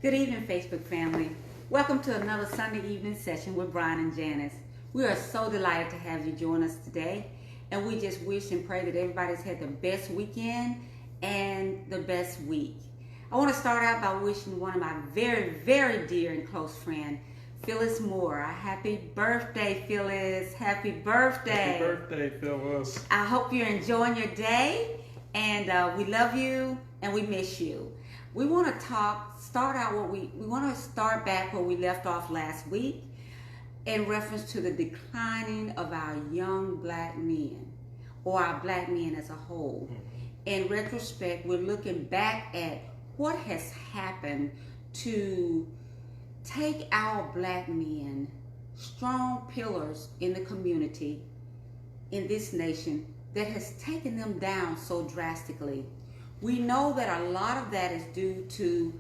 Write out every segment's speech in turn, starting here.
Good evening, Facebook family. Welcome to another Sunday evening session with Brian and Janice. We are so delighted to have you join us today, and we just wish and pray that everybody's had the best weekend and the best week. I want to start out by wishing one of my very, very dear and close friend, Phyllis Moore, a happy birthday, Phyllis. Happy birthday. Happy birthday, Phyllis. I hope you're enjoying your day, and we love you and we miss you. We want to start back where we left off last week in reference to the declining of our young black men, or our black men as a whole. In retrospect, we're looking back at what has happened to take our black men, strong pillars in the community, in this nation, that has taken them down so drastically. We know that a lot of that is due to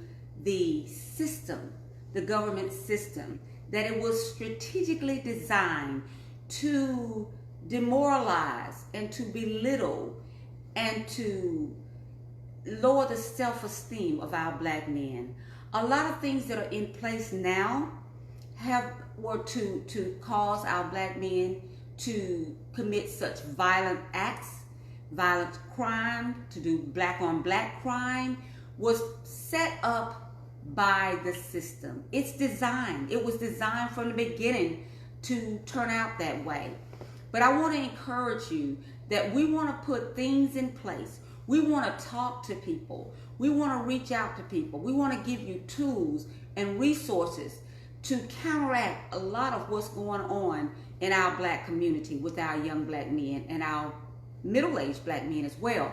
the system, the government system, that it was strategically designed to demoralize and to belittle and to lower the self-esteem of our black men. A lot of things that are in place now were to cause our black men to commit such violent acts, violent crime, to do black on black crime, was set up by the system. It was designed from the beginning to turn out that way. But I want to encourage you that we want to put things in place. We want to talk to people. We want to reach out to people. We want to give you tools and resources to counteract a lot of what's going on in our black community with our young black men and our middle-aged black men as well.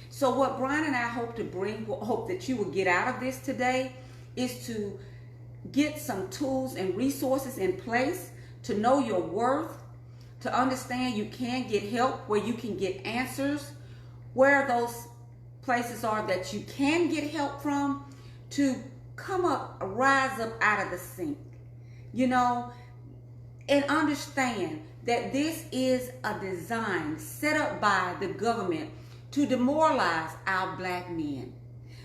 So what Brian and I hope that you will get out of this today is to get some tools and resources in place to know your worth, to understand you can get help, where you can get answers, where those places are that you can get help from, to rise up out of the sink, and understand that this is a design set up by the government to demoralize our black men.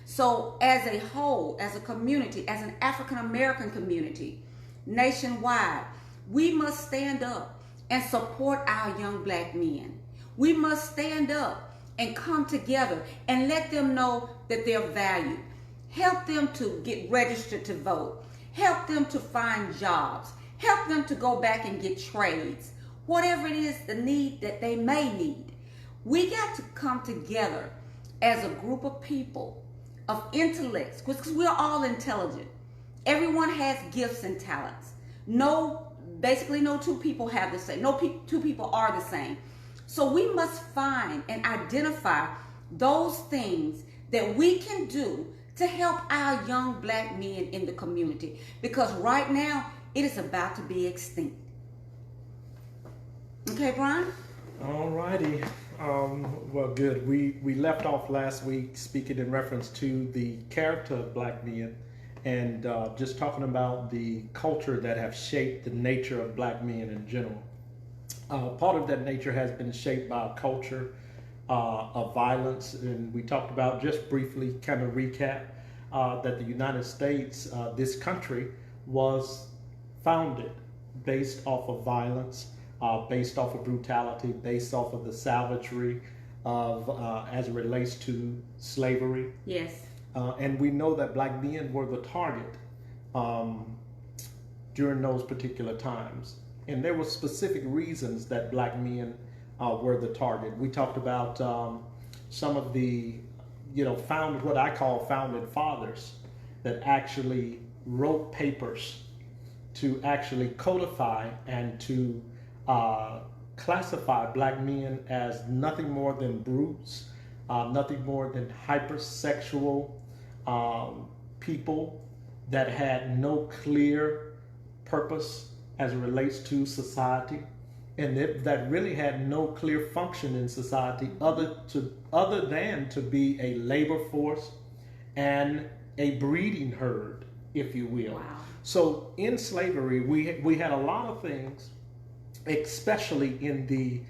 So as a whole, as a community, as an African American community, nationwide, we must stand up and support our young black men. We must stand up and come together and let them know that they're valued. Help them to get registered to vote. Help them to find jobs. Help them to go back and get trades. Whatever it is, the need that they may need. We got to come together as a group of people, of intellects, because we're all intelligent. Everyone has gifts and talents. Basically no two people have the same. Two people are the same. So we must find and identify those things that we can do to help our young black men in the community. Because right now, it is about to be extinct. Okay, Brian? All righty. Well, good. We left off last week speaking in reference to the character of black men and just talking about the culture that have shaped the nature of black men in general. Part of that nature has been shaped by a culture of violence, and we talked about, just briefly, kind of recap, that the United States, this country, was founded based off of violence, based off of brutality, based off of the savagery of as it relates to slavery. Yes. And we know that black men were the target during those particular times. And there were specific reasons that black men were the target. We talked about some of the, what I call founding fathers that actually wrote papers to actually codify and to classify black men as nothing more than brutes, nothing more than hypersexual people that had no clear purpose as it relates to society, and that really had no clear function in society other than to be a labor force and a breeding herd, if you will. Wow. So in slavery, we had a lot of things, especially in the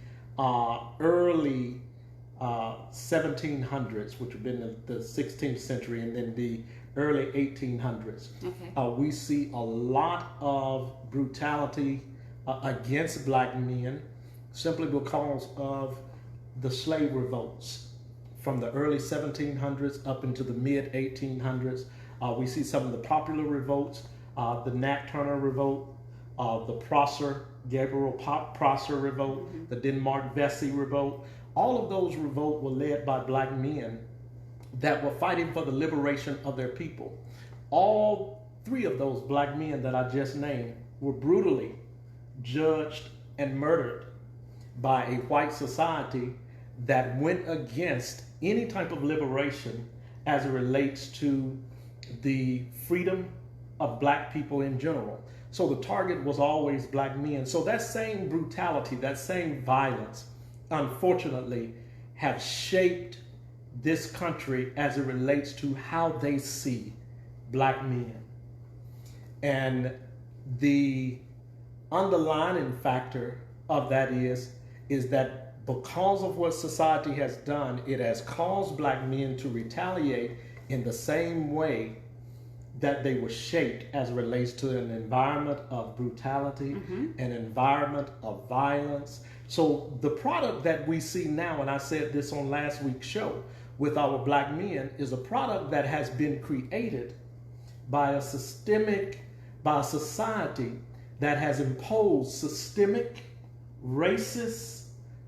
early 1700s, which would have been the 16th century, and then the early 1800s. Okay. We see a lot of brutality against black men simply because of the slave revolts from the early 1700s up into the mid 1800s. We see some of the popular revolts, the Nat Turner Revolt, the Gabriel Prosser Revolt, the Denmark Vesey Revolt. All of those revolts were led by black men that were fighting for the liberation of their people. All three of those black men that I just named were brutally judged and murdered by a white society that went against any type of liberation as it relates to the freedom of black people in general. So the target was always black men. So that same brutality, that same violence, unfortunately, have shaped this country as it relates to how they see black men. And the underlying factor of that is that because of what society has done, it has caused black men to retaliate in the same way that they were shaped as it relates to an environment of brutality, an environment of violence. So the product that we see now, and I said this on last week's show, with our black men, is a product that has been created by a society that has imposed systemic racist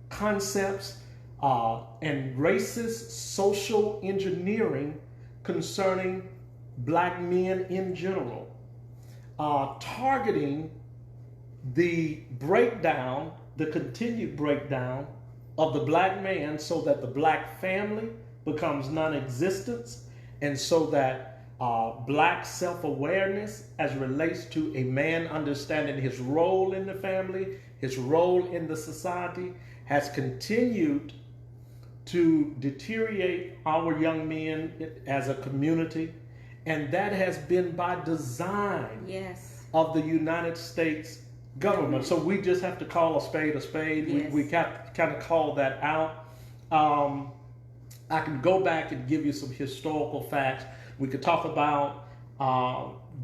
concepts and racist social engineering concerning black men in general, targeting the breakdown, the continued breakdown of the black man so that the black family becomes non-existent, and so that black self-awareness as relates to a man understanding his role in the family, his role in the society, has continued to deteriorate our young men as a community. And that has been by design of the United States government. So we just have to call a spade a spade. Yes. We kind of call that out. I can go back and give you some historical facts. We could talk about,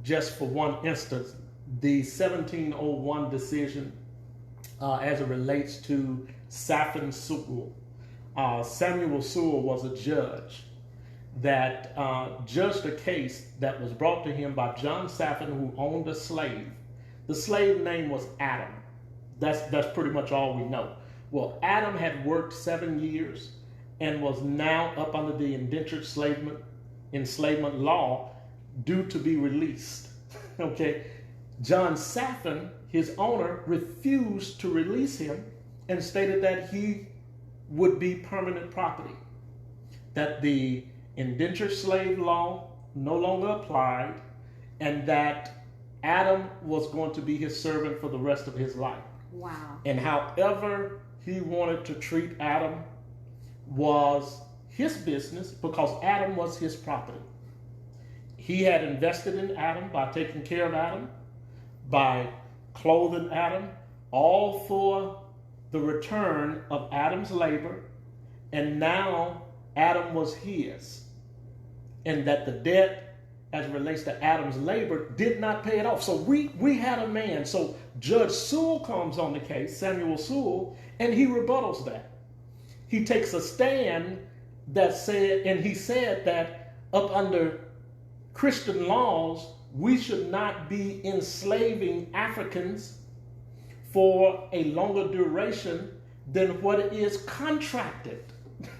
just for one instance, the 1701 decision as it relates to Saffron Sewell. Samuel Sewell was a judge that judged a case that was brought to him by John Saffron, who owned a slave. The slave name was Adam. That's pretty much all we know. Well, Adam had worked 7 years and was now up under the indentured enslavement law due to be released. Okay, John Saffron, his owner, refused to release him and stated that he would be permanent property, that the indentured slave law no longer applied, and that Adam was going to be his servant for the rest of his life. Wow. And however he wanted to treat Adam was his business, because Adam was his property. He had invested in Adam by taking care of Adam, by clothing Adam, all for the return of Adam's labor, and now Adam was his. And that the debt as it relates to Adam's labor did not pay it off. So we had a man. So Judge Sewell comes on the case, Samuel Sewell, and he rebuttals that. He takes a stand that said, and he said that up under Christian laws, we should not be enslaving Africans for a longer duration than what is contracted.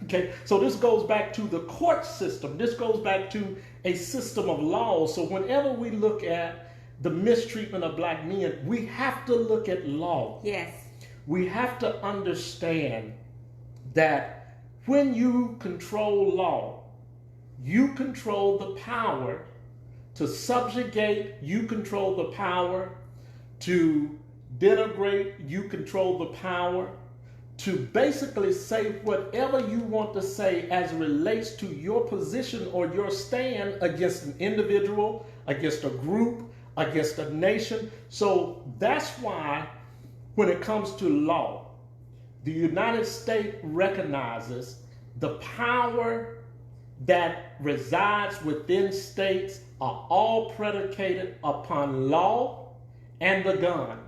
Okay, so this goes back to the court system. This goes back to a system of laws. So whenever we look at the mistreatment of black men, we have to look at law. Yes. We have to understand that when you control law, you control the power to subjugate, you control the power to denigrate, you control the power to basically say whatever you want to say as it relates to your position or your stand against an individual, against a group, against a nation. So that's why when it comes to law, the United States recognizes the power that resides within states are all predicated upon law and the gun.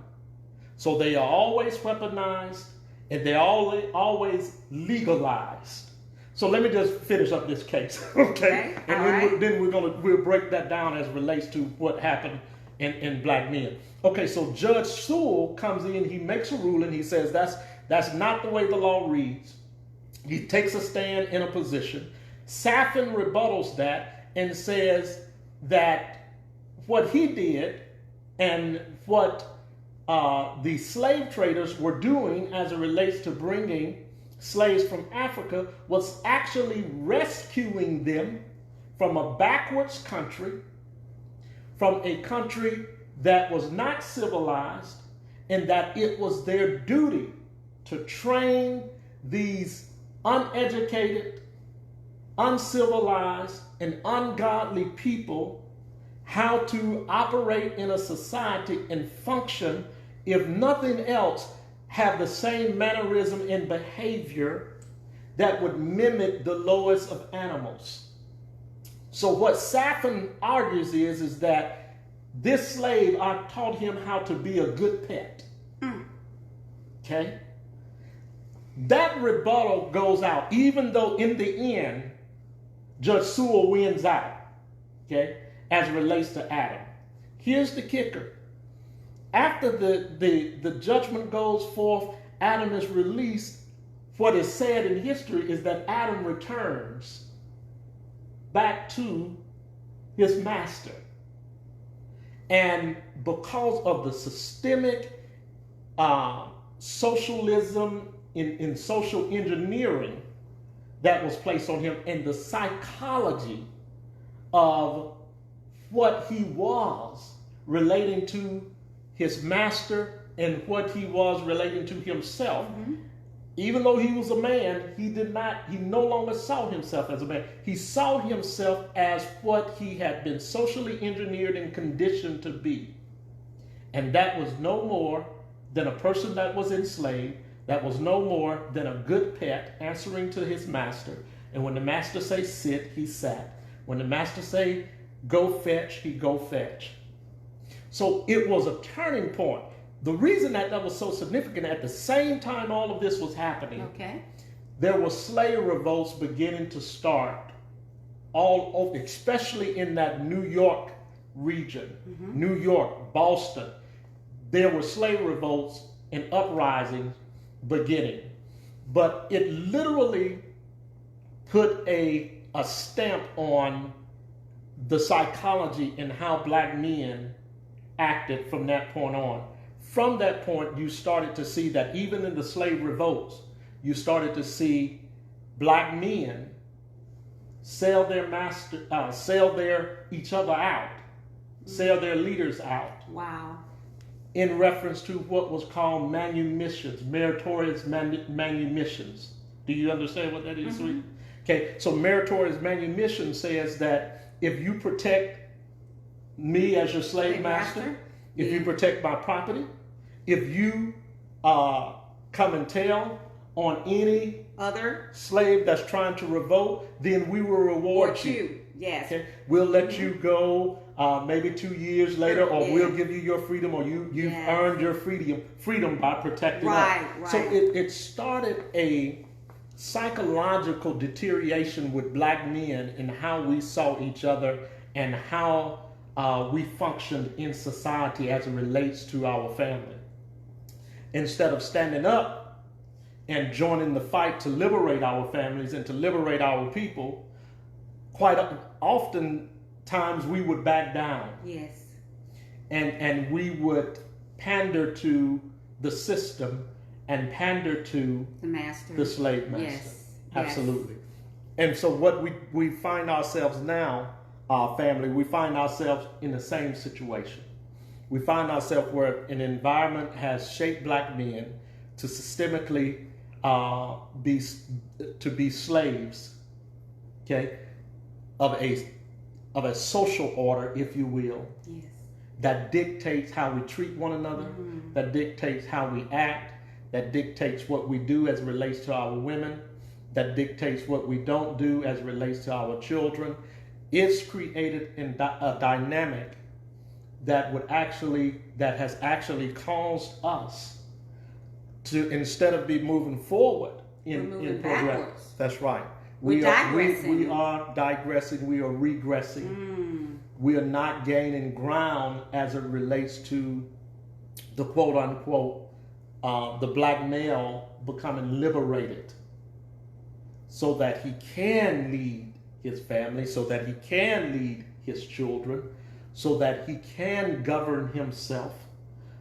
So they are always weaponized and they're always legalized. So let me just finish up this case, okay? And then we'll break that down as it relates to what happened in black men. Okay, so Judge Sewell comes in, he makes a ruling, he says that's not the way the law reads. He takes a stand in a position. Saffin rebuttals that and says that what he did and what the slave traders were doing as it relates to bringing slaves from Africa was actually rescuing them from a backwards country, from a country that was not civilized, and that it was their duty to train these uneducated, uncivilized, and ungodly people how to operate in a society and function, if nothing else, have the same mannerism and behavior that would mimic the lowest of animals. So what Saffin argues is that this slave, I taught him how to be a good pet. Okay? That rebuttal goes out, even though in the end, Judge Sewell wins out, okay, as it relates to Adam. Here's the kicker. After the judgment goes forth, Adam is released. What is said in history is that Adam returns back to his master. And because of the systemic socialism in social engineering that was placed on him and the psychology of what he was relating to his master and what he was relating to himself. Even though he was a man, he no longer saw himself as a man. He saw himself as what he had been socially engineered and conditioned to be. And that was no more than a person that was enslaved. That was no more than a good pet answering to his master. And when the master say sit, he sat. When the master say go fetch, he go fetch. So it was a turning point. The reason that was so significant, at the same time all of this was happening, there were slave revolts beginning to start all over, especially in that New York region, New York, Boston. There were slave revolts and uprisings beginning. But it literally put a stamp on the psychology and how black men acted from that point on. From that point, you started to see that even in the slave revolts, you started to see black men sell their each other out, sell their leaders out. Wow. In reference to what was called manumissions, meritorious manumissions. Do you understand what that is, sweet? Okay, so meritorious manumission says that if you protect me as your slave master, if you protect my property, if you come and tell on any other slave that's trying to revolt, then we will reward you. Yes. Okay? We'll let you go maybe 2 years later, or we'll give you your freedom, or you've earned your freedom by protecting us. Right. So it started a psychological deterioration with black men in how we saw each other and how we functioned in society as it relates to our family. Instead of standing up and joining the fight to liberate our families and to liberate our people, quite often times we would back down. Yes. And we would pander to the system and pander to the master, the slave master. Yes. Absolutely. Yes. And so what we find ourselves now, our family, we find ourselves in the same situation. We find ourselves where an environment has shaped black men to systemically be slaves, okay, of a social order, if you will, yes, that dictates how we treat one another, that dictates how we act, that dictates what we do as it relates to our women, that dictates what we don't do as it relates to our children. It's created in a dynamic that has actually caused us to, instead of be moving forward in progress. Backwards. That's right. We are digressing. We are regressing. We are not gaining ground as it relates to the quote unquote the black male becoming liberated, so that he can lead his family, so that he can lead his children, so that he can govern himself,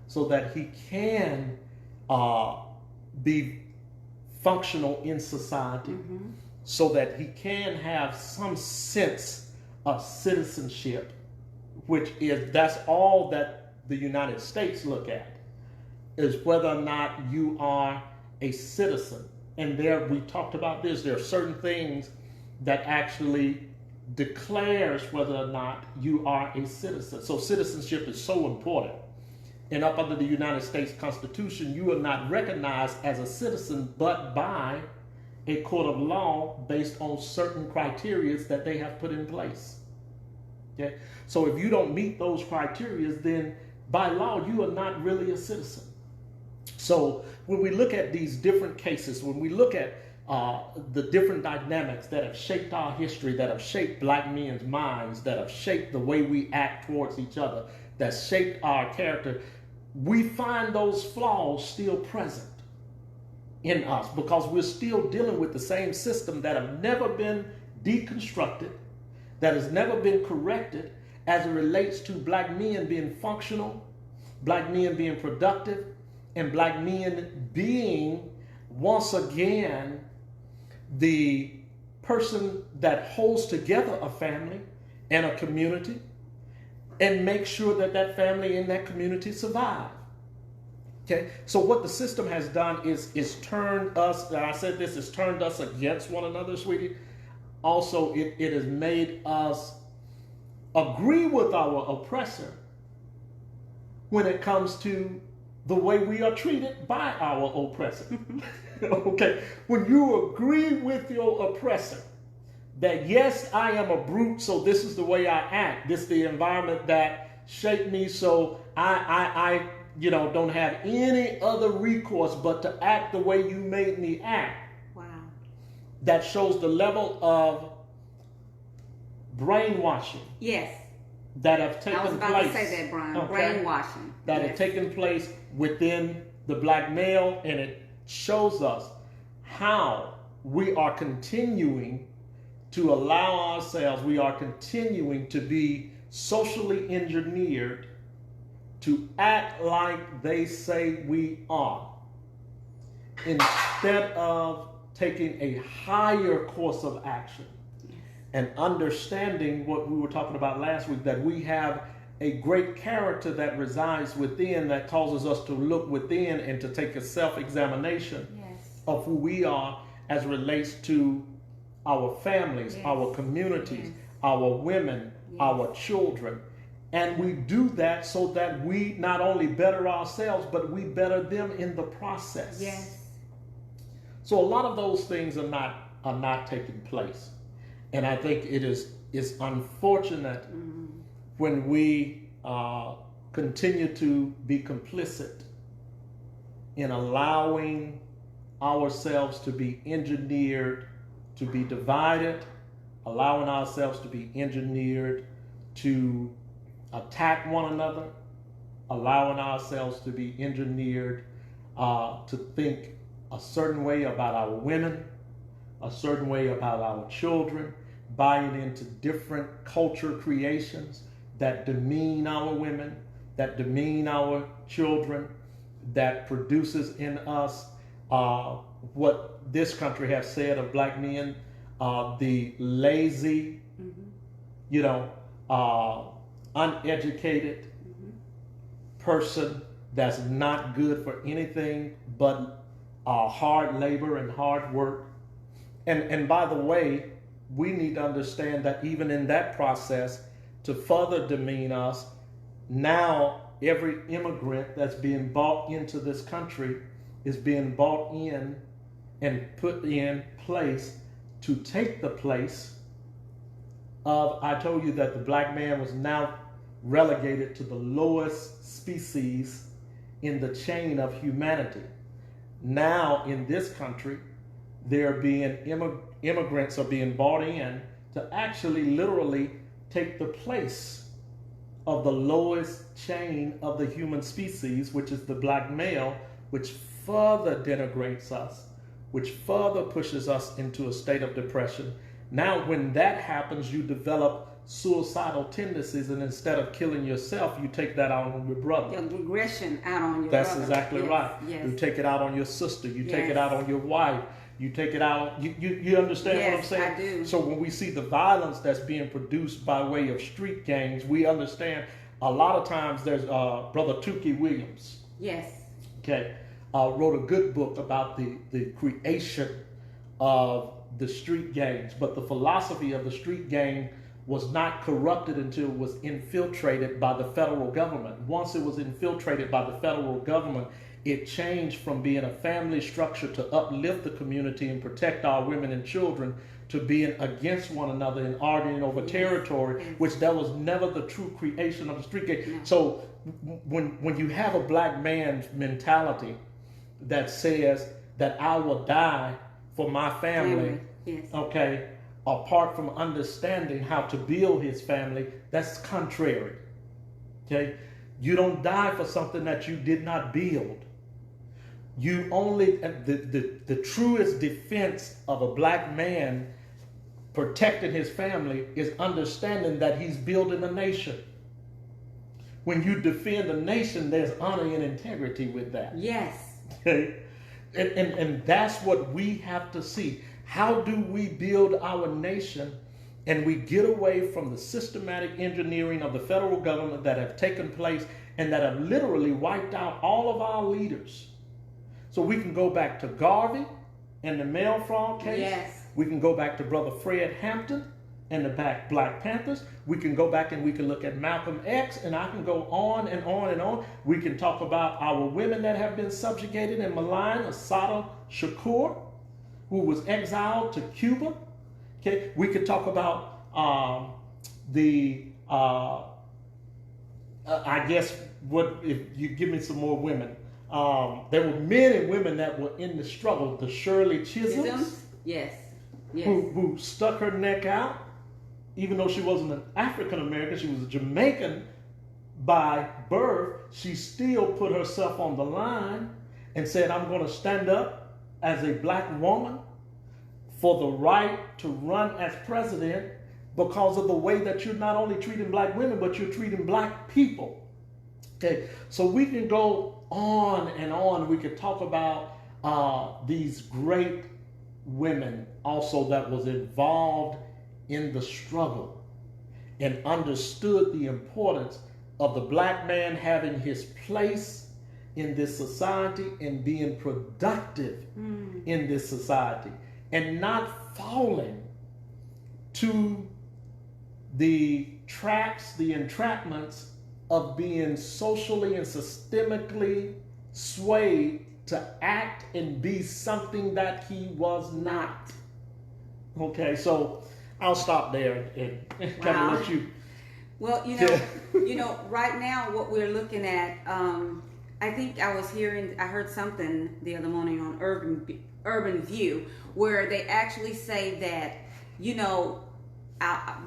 so that he can be functional in society, so that he can have some sense of citizenship, that's all that the United States look at, is whether or not you are a citizen. And we talked about this, there are certain things that actually declares whether or not you are a citizen. So citizenship is so important. And up under the United States Constitution, you are not recognized as a citizen but by a court of law based on certain criteria that they have put in place. Okay? So if you don't meet those criteria, then by law, you are not really a citizen. So when we look at these different cases, when we look at the different dynamics that have shaped our history, that have shaped black men's minds, that have shaped the way we act towards each other, that shaped our character, we find those flaws still present in us because we're still dealing with the same system that have never been deconstructed, that has never been corrected as it relates to black men being functional, black men being productive, and black men being, once again, the person that holds together a family and a community and make sure that that family and that community survive. Okay, so what the system has done is turned us, and I said this, has turned us against one another, sweetie. Also, it has made us agree with our oppressor when it comes to the way we are treated by our oppressor. Okay, when you agree with your oppressor that yes, I am a brute, so this is the way I act. This is the environment that shaped me, so I don't have any other recourse but to act the way you made me act. Wow. That shows the level of brainwashing. Yes. That have taken place. I was about to say that, Brian. Okay. Brainwashing. That have taken place within the black male, and it shows us how we are continuing to allow ourselves, we are continuing to be socially engineered to act like they say we are, instead of taking a higher course of action and understanding what we were talking about last week, that we have a great character that resides within, that causes us to look within and to take a self-examination of who we are as it relates to our families, our communities, our women, our children. And we do that so that we not only better ourselves, but we better them in the process. Yes. So a lot of those things are not taking place. And I think it's unfortunate when we continue to be complicit in allowing ourselves to be engineered to be divided, allowing ourselves to be engineered to attack one another, allowing ourselves to be engineered to think a certain way about our women, a certain way about our children, buying into different culture creations that demean our women, that demean our children, that produces in us what this country has said of black men, the lazy, uneducated person that's not good for anything but hard labor and hard work. And by the way, we need to understand that even in that process, to further demean us, now every immigrant that's being brought into this country is being brought in and put in place to take the place of, I told you that the black man was now relegated to the lowest species in the chain of humanity. Now in this country, they're being immigrants are being brought in to actually literally take the place of the lowest chain of the human species, which is the black male, which further denigrates us, which further pushes us into a state of depression. Now, when that happens, you develop suicidal tendencies, and instead of killing yourself, you take that out on your brother. Your regression out on your That's brother. exactly Yes, right. yes. You take it out on your sister. You take it Yes. out on your wife. You take it out. You understand what I'm Yes, saying? I do. So when we see the violence that's being produced by way of street gangs, we understand a lot of times there's Brother Tukey Williams. Yes. Okay, wrote a good book about the creation of the street gangs, but the philosophy of the street gang was not corrupted until it was infiltrated by the federal government. Once it was infiltrated by the federal government, it changed from being a family structure to uplift the community and protect our women and children to being against one another and arguing over territory, which that was never the true creation of the street gang. No. So when you have a black man's mentality that says that I will die for my family. Yes. Okay, apart from understanding how to build his family, that's contrary. Okay, you don't die for something that you did not build. You only, the truest defense of a black man protecting his family is understanding that he's building a nation. When you defend a nation, there's honor and integrity with that. Yes. Okay, and that's what we have to see. How do we build our nation and we get away from the systematic engineering of the federal government that have taken place and that have literally wiped out all of our leaders? So we can go back to Garvey and the mail fraud case. Yes. We can go back to Brother Fred Hampton and the Black Panthers. We can go back and we can look at Malcolm X, and I can go on and on and on. We can talk about our women that have been subjugated and maligned, Assata Shakur, who was exiled to Cuba. Okay, we could talk about I guess what if you give me some more women. There were men and women that were in the struggle. The Shirley Chisholms, Yes. Yes. who stuck her neck out, even though she wasn't an African American, she was a Jamaican by birth. She still put herself on the line and said, "I'm going to stand up as a black woman for the right to run as president because of the way that you're not only treating black women, but you're treating black people." Okay, so we can go on and on. We could talk about these great women also that was involved in the struggle and understood the importance of the black man having his place in this society and being productive in this society and not falling to the traps, the entrapments of being socially and systemically swayed to act and be something that he was not. Okay, so I'll stop there and kind of let you. Well, right now what we're looking at, I think I heard something the other morning on Urban View where they actually say that,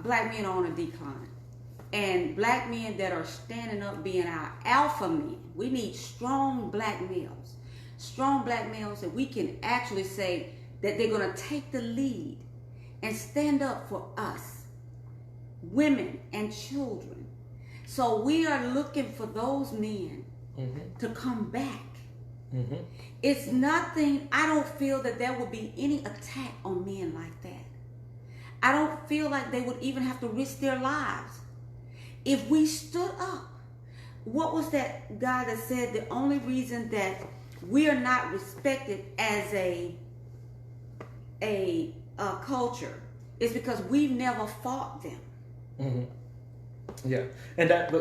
black men are on a decline. And black men that are standing up being our alpha men. We need strong black males. Strong black males that we can actually say that they're going to take the lead and stand up for us, women and children. So we are looking for those men to come back. It's nothing, I don't feel that there would be any attack on men like that. I don't feel like they would even have to risk their lives. If we stood up, what was that guy that said the only reason that we are not respected as a culture is because we've never fought them. Yeah, and that,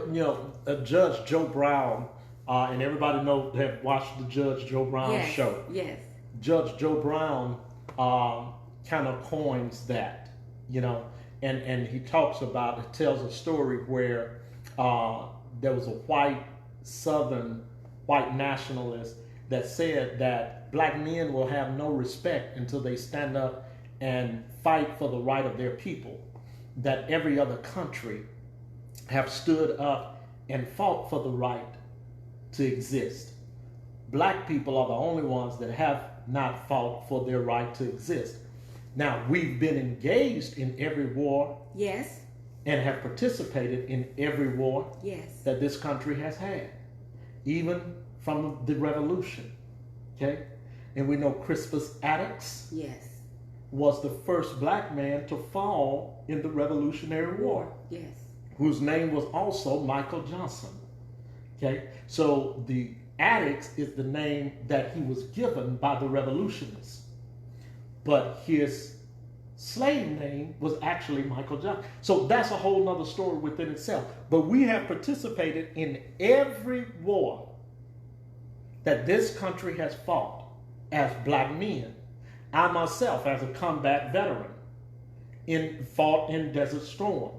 Judge Joe Brown, and everybody have watched the Judge Joe Brown show. Yes. Judge Joe Brown kind of coins that, you know, and he talks about, it tells a story where there was a white nationalist that said that black men will have no respect until they stand up and fight for the right of their people, that every other country have stood up and fought for the right to exist. Black people are the only ones that have not fought for their right to exist. Now, we've been engaged in every war. Yes. And have participated in every war. Yes. That this country has had, even from the revolution. Okay? And we know Crispus Attucks. Yes. Was the first black man to fall in the Revolutionary War. Yes. Whose name was also Michael Johnson. Okay? So the Attucks is the name that he was given by the revolutionists. But his slave name was actually Michael Johnson. So that's a whole nother story within itself. But we have participated in every war that this country has fought as black men. I myself, as a combat veteran, fought in Desert Storm.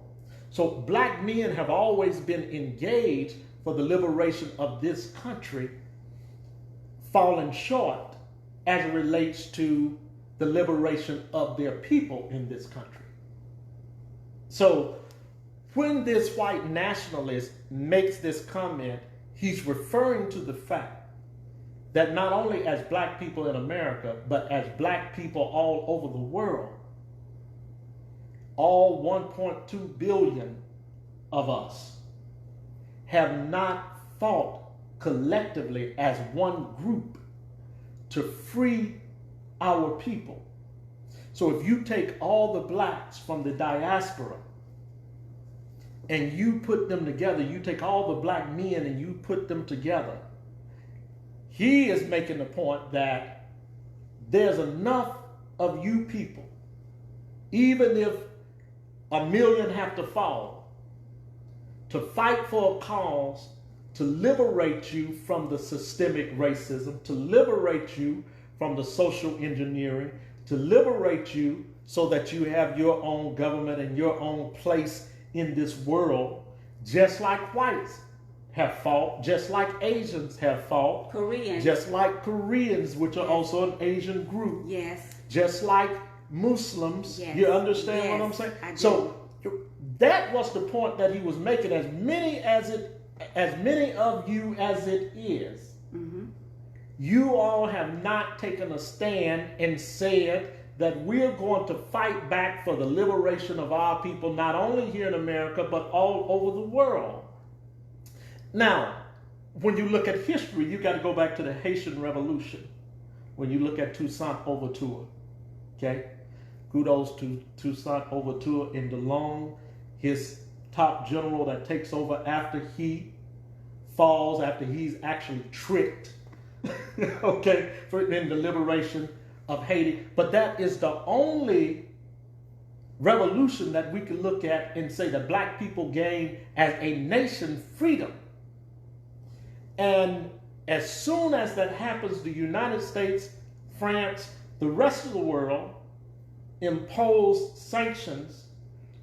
So black men have always been engaged for the liberation of this country, falling short as it relates to the liberation of their people in this country. So when this white nationalist makes this comment, he's referring to the fact that not only as black people in America, but as black people all over the world, all 1.2 billion of us have not fought collectively as one group to free our people. So if you take all the blacks from the diaspora and you put them together, you take all the black men and you put them together, he is making the point that there's enough of you people, even if 1 million have to fall, to fight for a cause, to liberate you from the systemic racism, to liberate you from the social engineering, to liberate you so that you have your own government and your own place in this world, just like whites have fought, just like Asians have fought, Koreans, just like Koreans, which are also an Asian group, yes, just like Muslims. Yes. You understand Yes, what I'm saying? I do. So that was the point that he was making. As many of you as it is, you all have not taken a stand and said that we're going to fight back for the liberation of our people, not only here in America, but all over the world. Now, when you look at history, you got to go back to the Haitian Revolution. When you look at Toussaint Overture, okay? Kudos to Toussaint Overture in DeLong, his top general that takes over after he falls, after he's actually tricked, okay, in the liberation of Haiti. But that is the only revolution that we can look at and say that black people gained as a nation freedom. And as soon as that happens, the United States, France, the rest of the world impose sanctions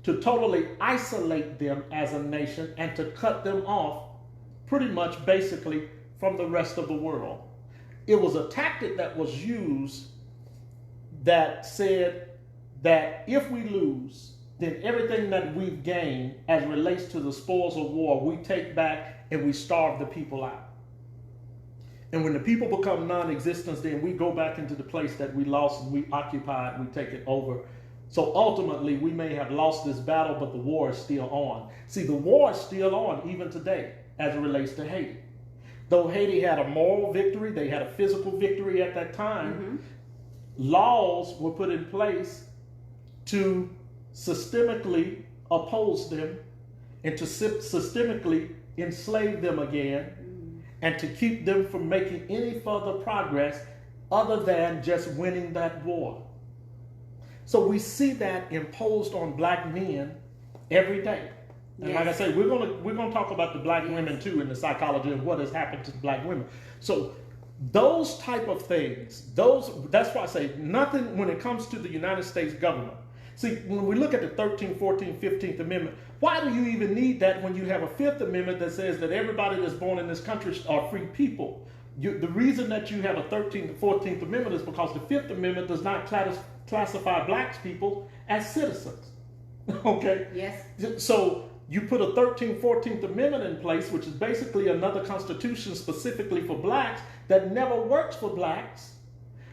to totally isolate them as a nation and to cut them off pretty much basically from the rest of the world. It was a tactic that was used that said that if we lose, then everything that we've gained as relates to the spoils of war, we take back and we starve the people out. And when the people become non-existent, then we go back into the place that we lost and we occupy it, we take it over. So ultimately, we may have lost this battle, but the war is still on. See, the war is still on even today as it relates to Haiti. Though Haiti had a moral victory, they had a physical victory at that time, laws were put in place to systemically oppose them and to systemically enslave them again and to keep them from making any further progress other than just winning that war. So we see that imposed on black men every day. And like I say, we're gonna talk about the black women too in the psychology of what has happened to the black women. So Those type of things, that's why I say nothing when it comes to the United States government. See, when we look at the 13th, 14th, 15th Amendment, why do you even need that when you have a Fifth Amendment that says that everybody that's born in this country are free people? The reason that you have a 13th and 14th Amendment is because the Fifth Amendment does not classify black people as citizens. Okay? Yes. So you put a 13th, 14th Amendment in place, which is basically another constitution specifically for blacks that never works for blacks,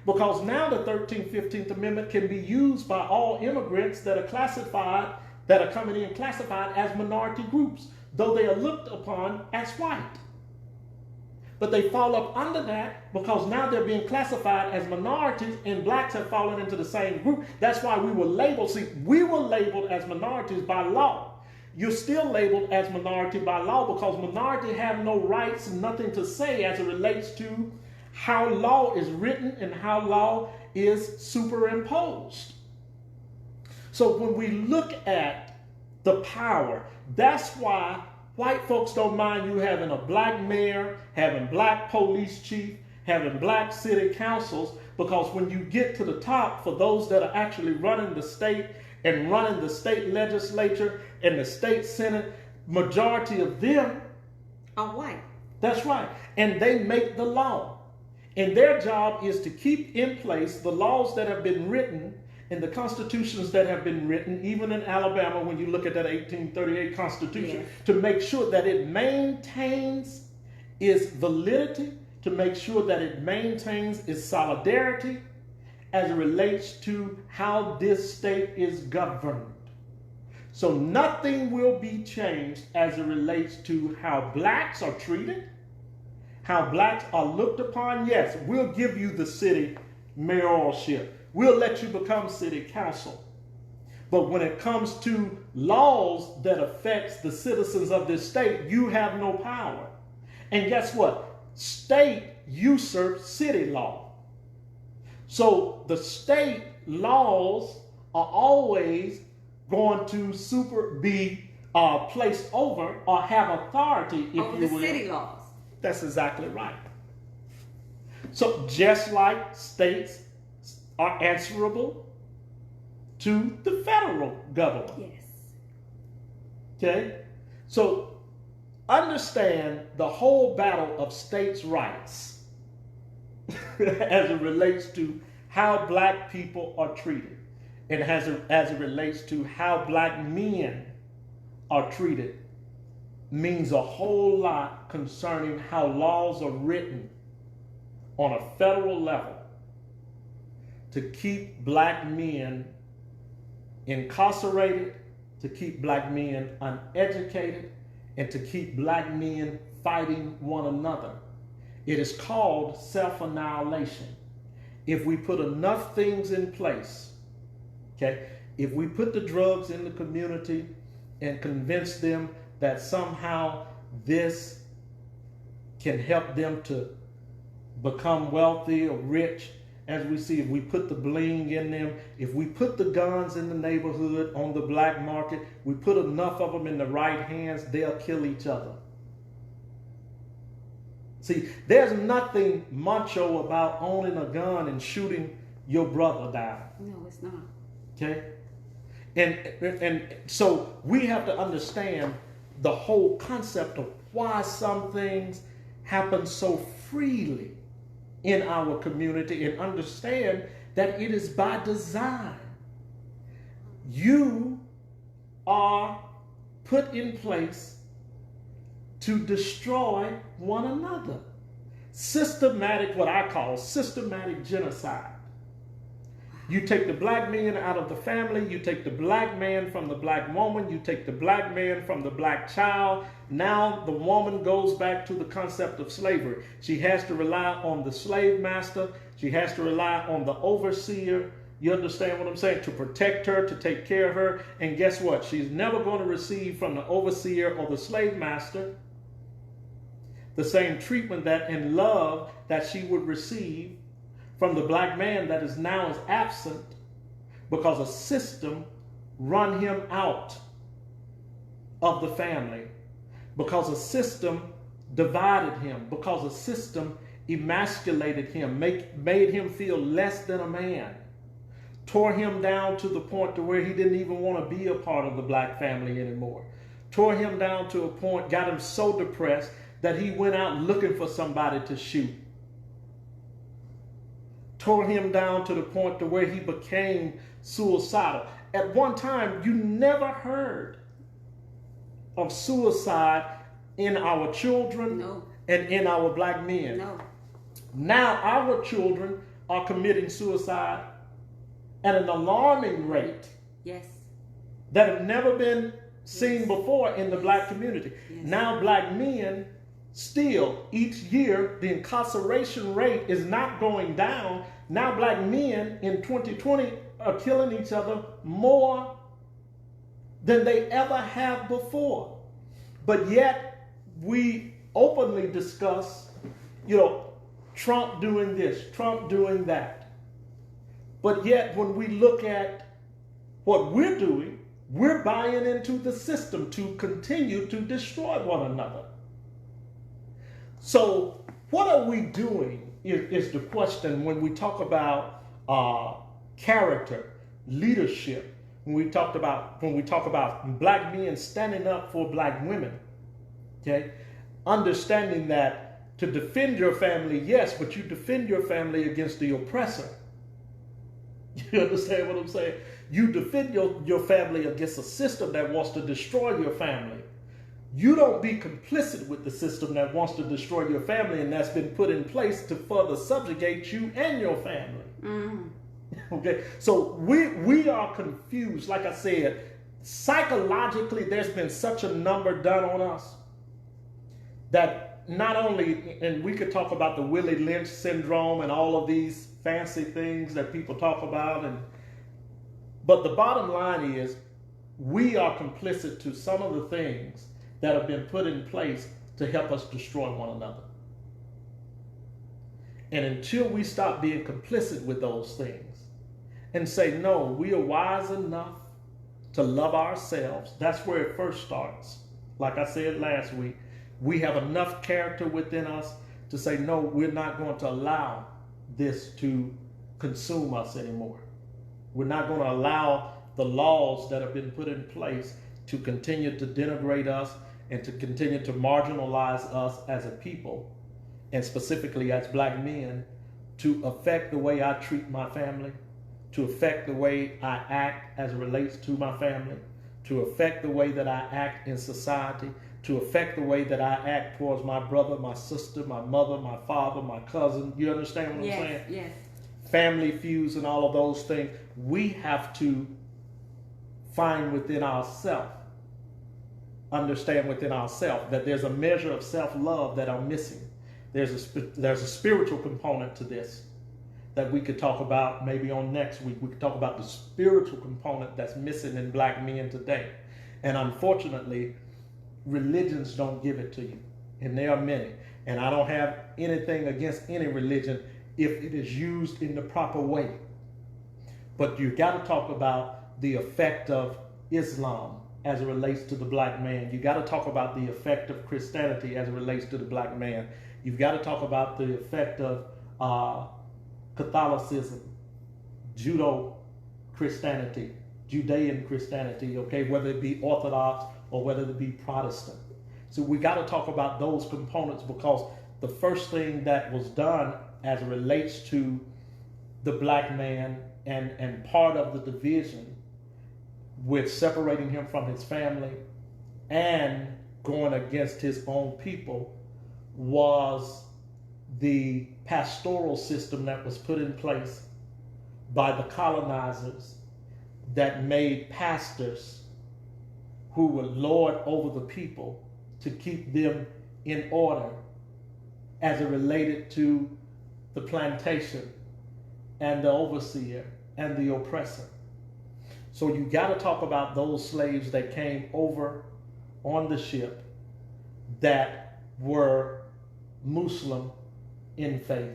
because now the 13th, 15th Amendment can be used by all immigrants that are coming in classified as minority groups, though they are looked upon as white. But they fall up under that because now they're being classified as minorities, and blacks have fallen into the same group. That's why we were labeled. See, we were labeled as minorities by law. You're still labeled as minority by law because minority have no rights and nothing to say as it relates to how law is written and how law is superimposed. So when we look at the power, that's why white folks don't mind you having a black mayor, having black police chief, having black city councils, because when you get to the top, for those that are actually running the state and running the state legislature and the state senate, majority of them are white. That's right. And they make the law. And their job is to keep in place the laws that have been written and the constitutions that have been written, even in Alabama, when you look at that 1838 Constitution, yes, to make sure that it maintains its validity, to make sure that it maintains its solidarity as it relates to how this state is governed. So nothing will be changed as it relates to how blacks are treated, how blacks are looked upon. Yes, we'll give you the city mayoralship. We'll let you become city council. But when it comes to laws that affects the citizens of this state, you have no power. And guess what? State usurps city law. So the state laws are always going to be placed over or have authority, if over you the will. City laws. That's exactly right. So just like states are answerable to the federal government. Yes. Okay? So understand the whole battle of states' rights as it relates to how black people are treated, and as it relates to how black men are treated, means a whole lot concerning how laws are written on a federal level to keep black men incarcerated, to keep black men uneducated, and to keep black men fighting one another. It is called self-annihilation. If we put enough things in place, okay, if we put the drugs in the community and convince them that somehow this can help them to become wealthy or rich, as we see, if we put the bling in them, if we put the guns in the neighborhood on the black market, we put enough of them in the right hands, they'll kill each other. See, there's nothing macho about owning a gun and shooting your brother down. No, it's not. Okay? And so we have to understand the whole concept of why some things happen so freely in our community, and understand that it is by design. You are put in place to destroy one another. Systematic, what I call systematic genocide. You take the black man out of the family, you take the black man from the black woman, you take the black man from the black child. Now the woman goes back to the concept of slavery. She has to rely on the slave master. She has to rely on the overseer. You understand what I'm saying? To protect her, to take care of her. And guess what? She's never going to receive from the overseer or the slave master the same treatment that and love that she would receive from the black man that is now absent, because a system run him out of the family, because a system divided him, because a system emasculated him, made him feel less than a man, tore him down to the point to where he didn't even want to be a part of the black family anymore, tore him down to a point, got him so depressed that he went out looking for somebody to shoot, tore him down to the point to where he became suicidal. At one time, you never heard of suicide in our children and in our black men. No. Now our children are committing suicide at an alarming rate. Yes. That have never been seen before in the black community. Yes. Now black men still, each year, the incarceration rate is not going down. Now black men in 2020 are killing each other more than they ever have before. But yet we openly discuss, Trump doing this, Trump doing that. But yet when we look at what we're doing, we're buying into the system to continue to destroy one another. So what are we doing is the question when we talk about character, leadership, when we talk about black men standing up for black women. Okay? Understanding that to defend your family, yes, but you defend your family against the oppressor. You understand what I'm saying? You defend your family against a system that wants to destroy your family. You don't be complicit with the system that wants to destroy your family and that's been put in place to further subjugate you and your family. Mm. Okay, so we are confused. Like I said, psychologically, there's been such a number done on us that not only, and we could talk about the Willie Lynch syndrome and all of these fancy things that people talk about, but the bottom line is we are complicit to some of the things that have been put in place to help us destroy one another. And until we stop being complicit with those things and say, no, we are wise enough to love ourselves, that's where it first starts. Like I said last week, we have enough character within us to say, no, we're not going to allow this to consume us anymore. We're not going to allow the laws that have been put in place to continue to denigrate us and to continue to marginalize us as a people, and specifically as black men, to affect the way I treat my family, to affect the way I act as it relates to my family, to affect the way that I act in society, to affect the way that I act towards my brother, my sister, my mother, my father, my cousin. You understand what I'm saying? Yes. Family feuds and all of those things. We have to find within ourselves, understand within ourselves that there's a measure of self-love that I'm missing. There's a spiritual component to this that we could talk about maybe on next week. We could talk about the spiritual component that's missing in black men today. And unfortunately, religions don't give it to you. And there are many. And I don't have anything against any religion if it is used in the proper way. But you got to talk about the effect of Islam as it relates to the black man. You got to talk about the effect of Christianity as it relates to the black man. You've got to talk about the effect of Catholicism, Judean Christianity, okay, whether it be Orthodox or whether it be Protestant. So we got to talk about those components, because the first thing that was done as it relates to the black man and part of the division with separating him from his family and going against his own people was the pastoral system that was put in place by the colonizers that made pastors who would lord over the people to keep them in order as it related to the plantation and the overseer and the oppressor. So you got to talk about those slaves that came over on the ship that were Muslim in faith.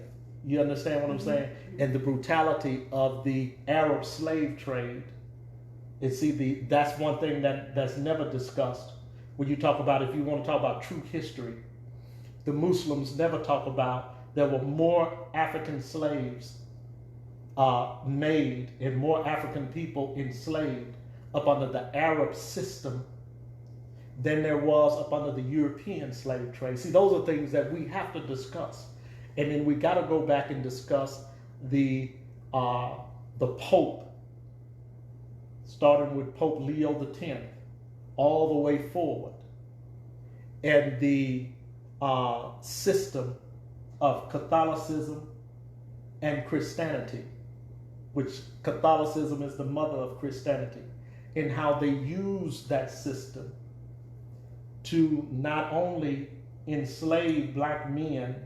You understand what I'm saying? And the brutality of the Arab slave trade. That's one thing that's never discussed when you talk about, if you want to talk about true history. The Muslims never talk about there were more African slaves made and more African people enslaved up under the Arab system than there was up under the European slave trade. See, those are things that we have to discuss. And then we got to go back and discuss the Pope, starting with Pope Leo X, all the way forward, and the system of Catholicism and Christianity, which Catholicism is the mother of Christianity, and how they use that system to not only enslave black men,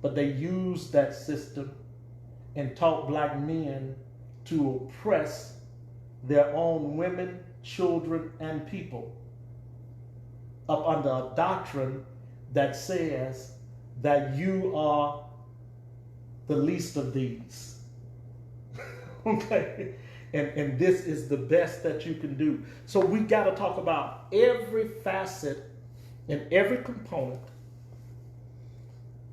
but they use that system and taught black men to oppress their own women, children, and people up under a doctrine that says that you are the least of these. Okay? And this is the best that you can do. So we got to talk about every facet and every component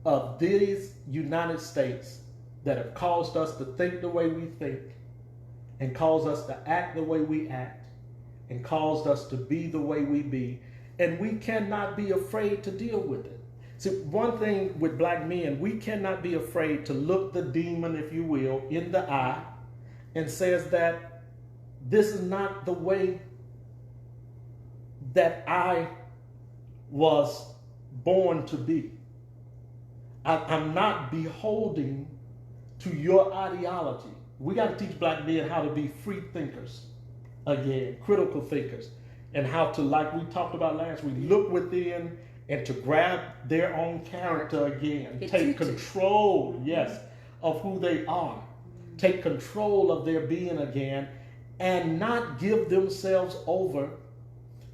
of these United States that have caused us to think the way we think and caused us to act the way we act and caused us to be the way we be. And we cannot be afraid to deal with it. See, one thing with black men, we cannot be afraid to look the demon, if you will, in the eye and says that this is not the way that I was born to be. I'm not beholding to your ideology. We got to teach black men how to be free thinkers, again, critical thinkers, and how to, like we talked about last week, look within and to grab their own character again, take control, yes, of who they are, take control of their being again, and not give themselves over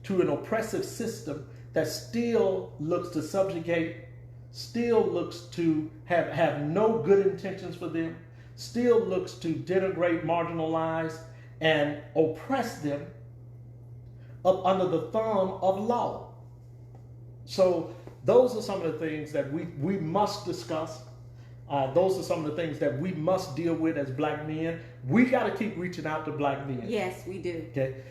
to an oppressive system that still looks to subjugate, still looks to have no good intentions for them, still looks to denigrate, marginalize, and oppress them up under the thumb of law. So those are some of the things that we must discuss. Those are some of the things that we must deal with as black men. We got to keep reaching out to black men. Yes, we do. Okay.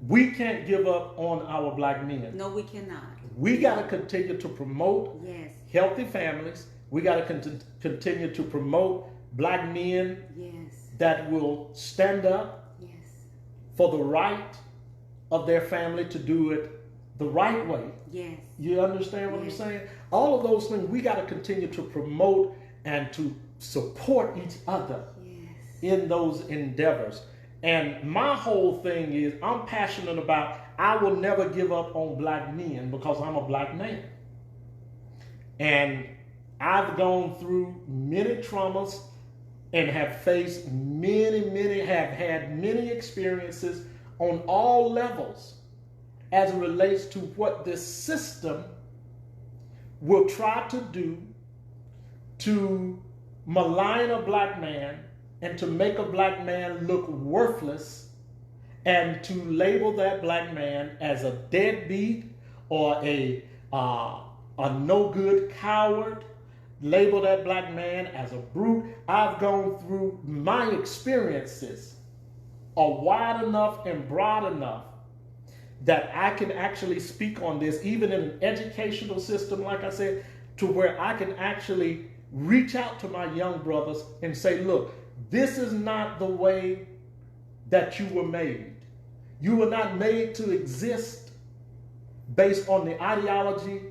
We can't give up on our black men. No, we cannot. We got to continue to promote healthy families. We got to continue to promote black men that will stand up for the right of their family to do it the right way. Yes. You understand what I'm saying? All of those things we got to continue to promote and to support each other in those endeavors. And my whole thing is I'm passionate about I will never give up on black men because I'm a black man. And I've gone through many traumas and have faced have had many experiences on all levels as it relates to what this system will try to do to malign a black man and to make a black man look worthless and to label that black man as a deadbeat or a no good coward, label that black man as a brute. I've gone through my experiences are wide enough and broad enough that I can actually speak on this, even in an educational system, like I said, to where I can actually reach out to my young brothers and say, look, this is not the way that you were made. You were not made to exist based on the ideology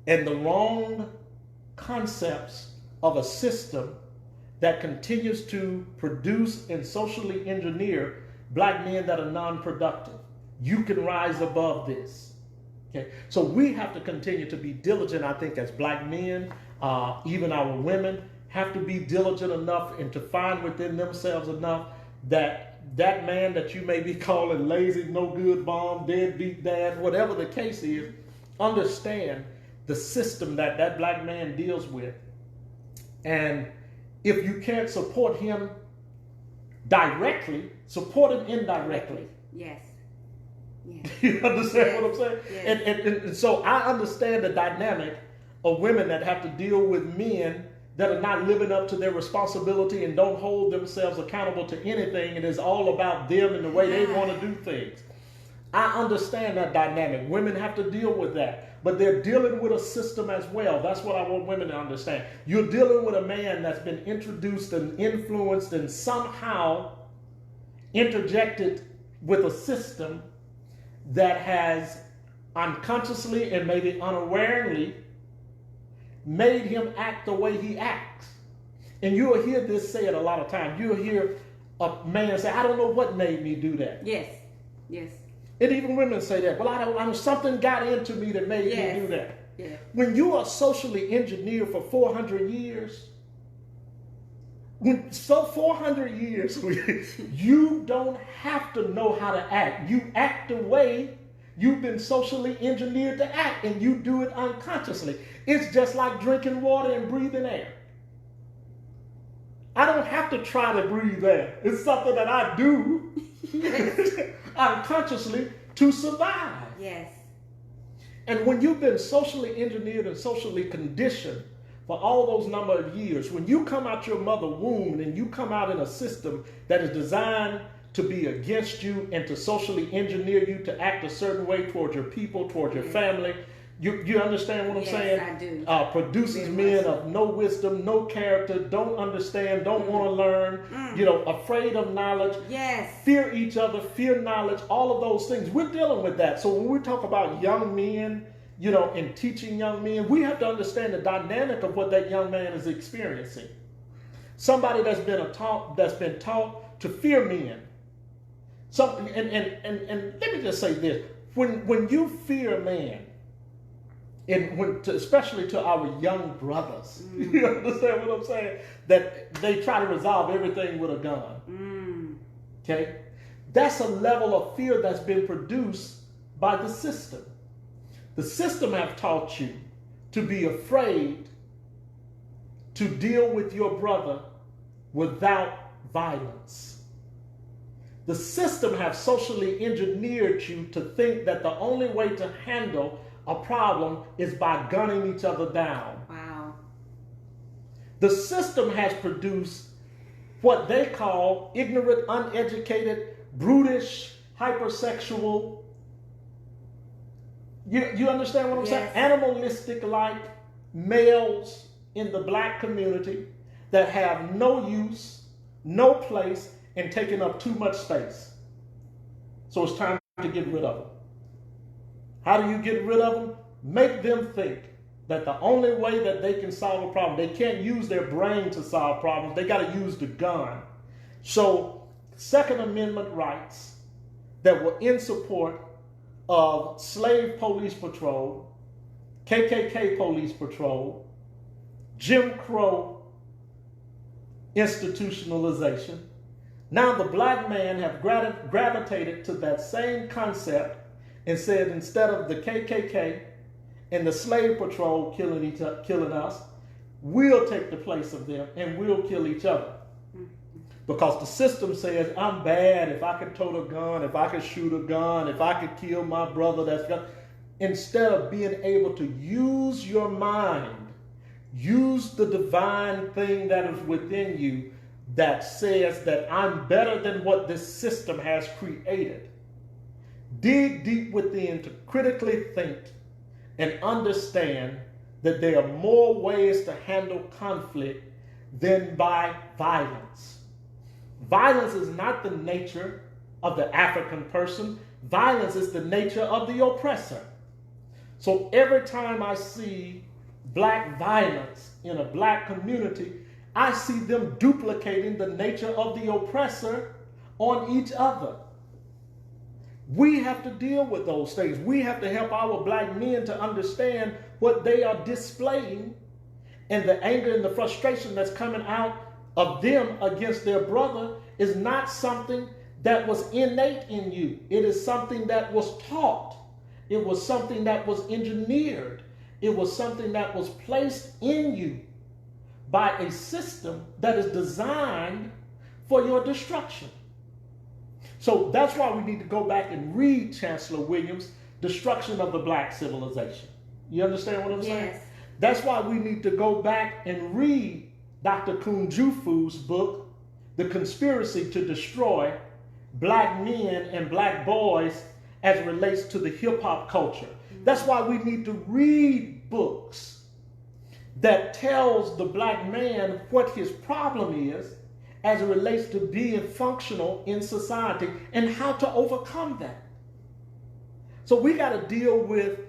and the wrong concepts of a system that continues to produce and socially engineer black men that are non-productive. You can rise above this. Okay? So we have to continue to be diligent, I think, as black men, even our women have to be diligent enough and to find within themselves enough that that man that you may be calling lazy, no good, bomb, deadbeat dad, whatever the case is, understand the system that that black man deals with. And if you can't support him directly, support him indirectly. Yes. You understand what I'm saying? Yes. And so I understand the dynamic of women that have to deal with men that are not living up to their responsibility and don't hold themselves accountable to anything, and it's all about them and the way they want to do things. I understand that dynamic. Women have to deal with that, but they're dealing with a system as well. That's what I want women to understand. You're dealing with a man that's been introduced and influenced and somehow interjected with a system that has unconsciously and maybe unawarely made him act the way he acts. And you'll hear this said a lot of times. You'll hear a man say, I don't know what made me do that. Yes. Yes. And even women say that. Well, I don't, something got into me that made me do that. Yeah. When you are socially engineered for 400 years, 400 years, you don't have to know how to act. You act the way you've been socially engineered to act, and you do it unconsciously. It's just like drinking water and breathing air. I don't have to try to breathe air. It's something that I do unconsciously to survive. Yes. And when you've been socially engineered and socially conditioned for all those number of years, when you come out your mother's womb and you come out in a system that is designed to be against you and to socially engineer you to act a certain way towards your people, towards your family, you understand what I'm saying? Yes, I do. Produces men of no wisdom, no character, don't understand, don't want to learn, afraid of knowledge, fear each other, fear knowledge, all of those things. We're dealing with that. So when we talk about young men, and teaching young men, we have to understand the dynamic of what that young man is experiencing. Somebody that's been taught to fear men. And let me just say this: when you fear a man, especially to our young brothers, you understand what I'm saying? That they try to resolve everything with a gun. Okay, that's a level of fear that's been produced by the system. The system have taught you to be afraid to deal with your brother without violence. The system have socially engineered you to think that the only way to handle a problem is by gunning each other down. Wow. The system has produced what they call ignorant, uneducated, brutish, hypersexual. You understand what I'm saying? Animalistic-like males in the black community that have no use, no place, and taking up too much space. So it's time to get rid of them. How do you get rid of them? Make them think that the only way that they can solve a problem, they can't use their brain to solve problems, they got to use the gun. So Second Amendment rights that were in support of slave police patrol, KKK police patrol, Jim Crow institutionalization. Now the black man have gravitated to that same concept and said, instead of the KKK and the slave patrol killing us, we'll take the place of them and we'll kill each other. Because the system says, I'm bad if I could tote a gun, if I could shoot a gun, if I could kill my brother that's gun. Instead of being able to use your mind, use the divine thing that is within you that says that I'm better than what this system has created. Dig deep within to critically think and understand that there are more ways to handle conflict than by violence. Violence is not the nature of the African person. Violence is the nature of the oppressor. So every time I see black violence in a black community, I see them duplicating the nature of the oppressor on each other. We have to deal with those things. We have to help our black men to understand what they are displaying and the anger and the frustration that's coming out of them against their brother is not something that was innate in you. It is something that was taught. It was something that was engineered. It was something that was placed in you by a system that is designed for your destruction. So that's why we need to go back and read Chancellor Williams' Destruction of the Black Civilization. You understand what I'm saying? Yes. That's why we need to go back and read Dr. Kunjufu's book, The Conspiracy to Destroy Black Men and Black Boys as it relates to the hip hop culture. That's why we need to read books that tells the black man what his problem is as it relates to being functional in society and how to overcome that. So we got to deal with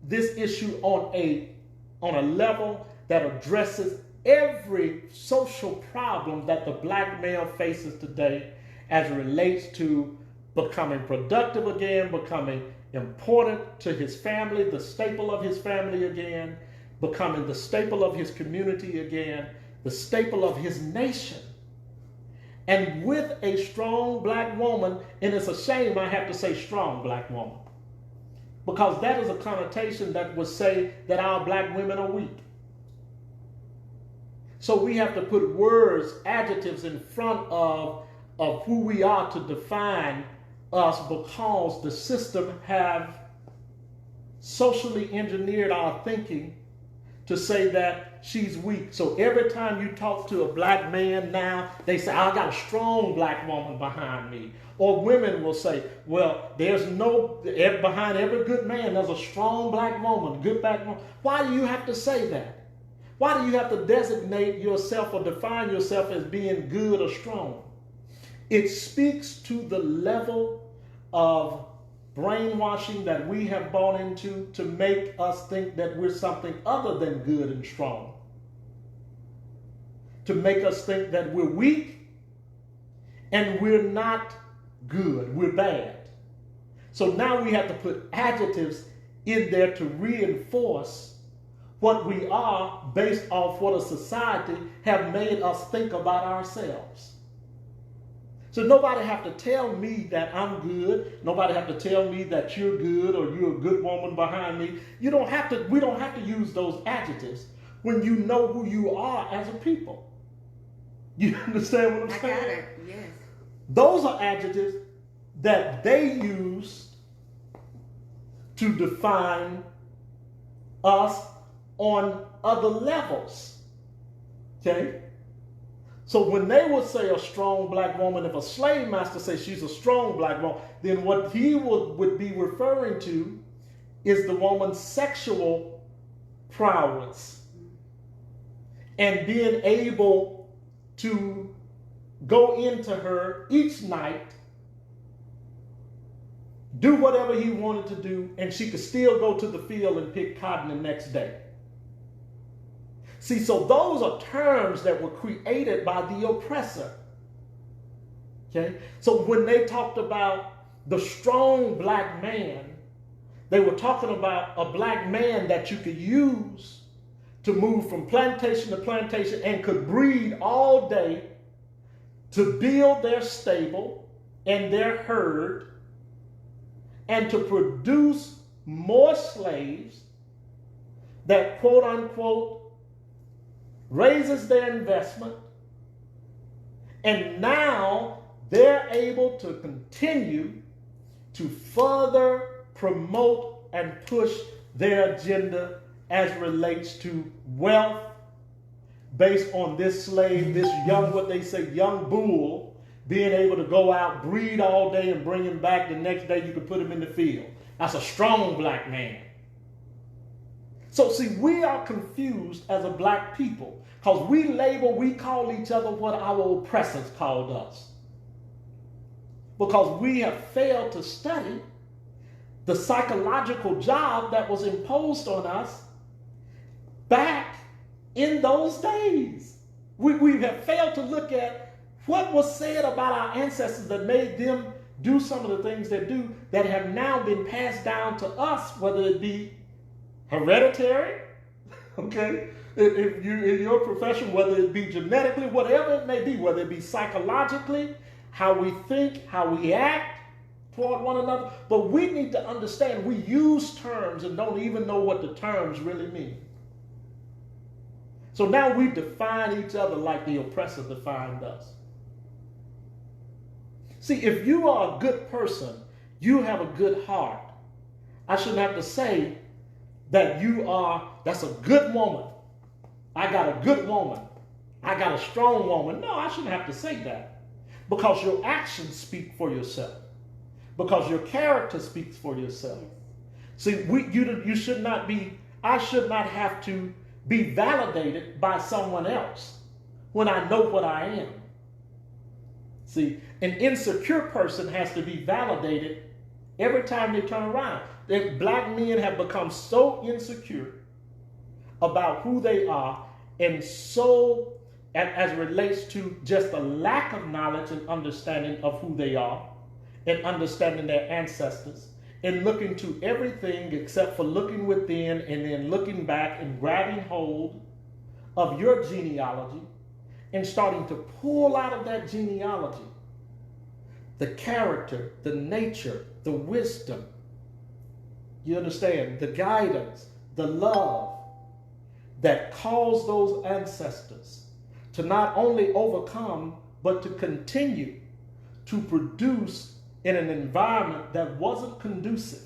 this issue on a level that addresses every social problem that the black male faces today as it relates to becoming productive again, becoming important to his family, the staple of his family again, becoming the staple of his community again, the staple of his nation. And with a strong black woman, and it's a shame I have to say strong black woman, because that is a connotation that would say that our black women are weak. So we have to put words, adjectives in front of who we are to define us, because the system have socially engineered our thinking to say that she's weak. So every time you talk to a black man now, they say, I got a strong black woman behind me. Or women will say, well, behind every good man, there's a strong black woman, good black woman. Why do you have to say that? Why do you have to designate yourself or define yourself as being good or strong? It speaks to the level of brainwashing that we have bought into to make us think that we're something other than good and strong. To make us think that we're weak and we're not good, we're bad. So now we have to put adjectives in there to reinforce what we are based off what a society have made us think about ourselves. So nobody have to tell me that I'm good. Nobody have to tell me that you're good or you're a good woman behind me. We don't have to use those adjectives when you know who you are as a people. You understand what I'm saying? I got it, yes. Those are adjectives that they use to define us on other levels. Okay? So when they would say a strong black woman, if a slave master says she's a strong black woman, then what he would be referring to is the woman's sexual prowess and being able to go into her each night, do whatever he wanted to do, and she could still go to the field and pick cotton the next day. See, so those are terms that were created by the oppressor. Okay? So when they talked about the strong black man, they were talking about a black man that you could use to move from plantation to plantation and could breed all day to build their stable and their herd and to produce more slaves that, quote unquote, raises their investment, and now they're able to continue to further promote and push their agenda as relates to wealth based on this slave, this young, what they say, young bull, being able to go out, breed all day, and bring him back the next day. You can put him in the field. That's a strong black man. So see, we are confused as a black people because we call each other what our oppressors called us. Because we have failed to study the psychological job that was imposed on us back in those days. We have failed to look at what was said about our ancestors that made them do some of the things they do that have now been passed down to us, whether it be hereditary, okay, if you in your profession, whether it be genetically, whatever it may be, whether it be psychologically, how we think, how we act toward one another. But we need to understand we use terms and don't even know what the terms really mean. So now we define each other like the oppressor defined us. See, if you are a good person, you have a good heart. I shouldn't have to say that that's a good woman. I got a good woman. I got a strong woman. No, I shouldn't have to say that, because your actions speak for yourself, because your character speaks for yourself. See, you should not be, I should not have to be validated by someone else when I know what I am. See, an insecure person has to be validated every time they turn around. Black men have become so insecure about who they are, and so as it relates to just a lack of knowledge and understanding of who they are and understanding their ancestors, and looking to everything except for looking within and then looking back and grabbing hold of your genealogy and starting to pull out of that genealogy the character, the nature, the wisdom, you understand, the guidance, the love that caused those ancestors to not only overcome, but to continue to produce in an environment that wasn't conducive.